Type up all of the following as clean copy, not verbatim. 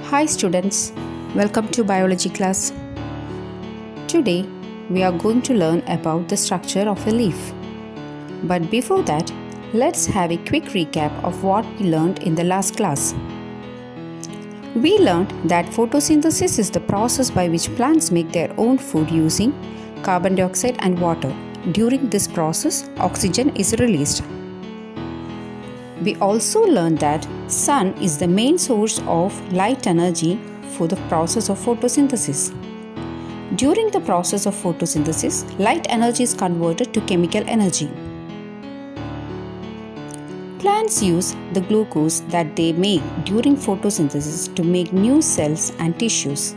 Hi students, welcome to biology class. Today we are going to learn about the structure of a leaf. But before that, let's have a quick recap of what we learned in the last class. We learned that photosynthesis is the process by which plants make their own food using carbon dioxide and water. During this process, oxygen is released. We also learned that sun is the main source of light energy for the process of photosynthesis. During the process of photosynthesis, light energy is converted to chemical energy. Plants use the glucose that they make during photosynthesis to make new cells and tissues.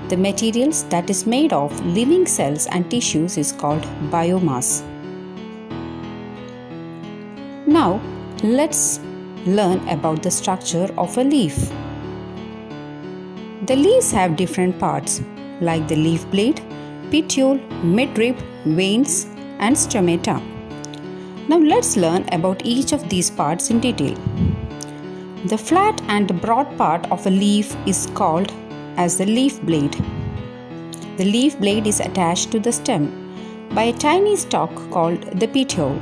The materials that is made of living cells and tissues is called biomass. Now, let's learn about the structure of a leaf. The leaves have different parts like the leaf blade, petiole, midrib, veins and stomata. Now let's learn about each of these parts in detail. The flat and broad part of a leaf is called as the leaf blade. The leaf blade is attached to the stem by a tiny stalk called the petiole.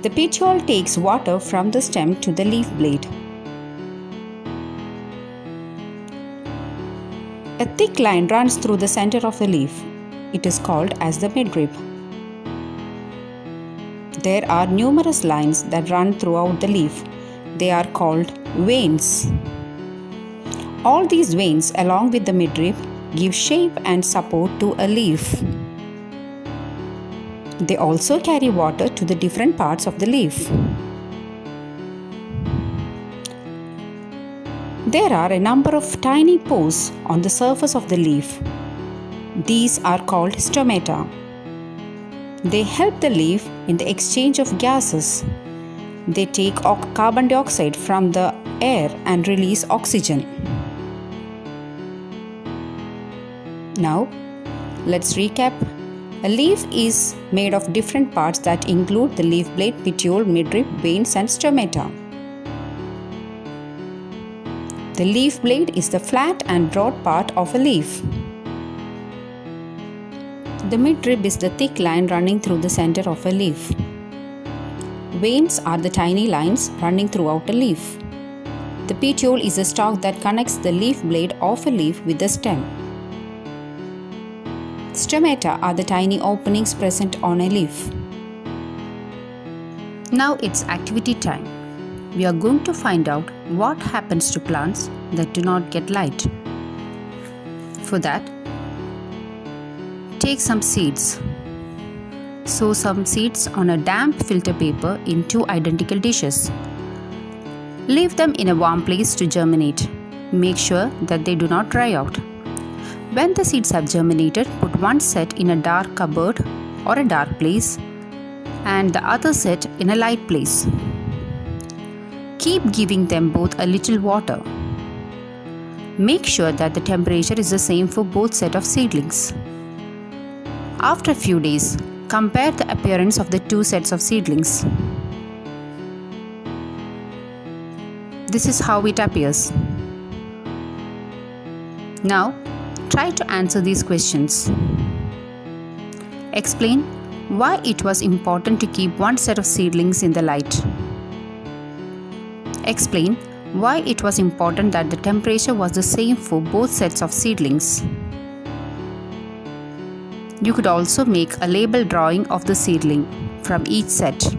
The petiole takes water from the stem to the leaf blade. A thick line runs through the center of the leaf. It is called as the midrib. There are numerous lines that run throughout the leaf. They are called veins. All these veins, along with the midrib, give shape and support to a leaf. They also carry water to the different parts of the leaf. There are a number of tiny pores on the surface of the leaf. These are called stomata. They help the leaf in the exchange of gases. They take carbon dioxide from the air and release oxygen. Now, let's recap. A leaf is made of different parts that include the leaf blade, petiole, midrib, veins and stomata. The leaf blade is the flat and broad part of a leaf. The midrib is the thick line running through the center of a leaf. Veins are the tiny lines running throughout a leaf. The petiole is the stalk that connects the leaf blade of a leaf with the stem. Stomata are the tiny openings present on a leaf. Now it's activity time. We are going to find out what happens to plants that do not get light. For that, take some seeds. Sow some seeds on a damp filter paper in 2 identical dishes. Leave them in a warm place to germinate. Make sure that they do not dry out. When the seeds have germinated, put one set in a dark cupboard or a dark place and the other set in a light place. Keep giving them both a little water. Make sure that the temperature is the same for both sets of seedlings. After a few days, compare the appearance of the 2 sets of seedlings. This is how it appears. Now, try to answer these questions. Explain why it was important to keep one set of seedlings in the light. Explain why it was important that the temperature was the same for both sets of seedlings. You could also make a label drawing of the seedling from each set.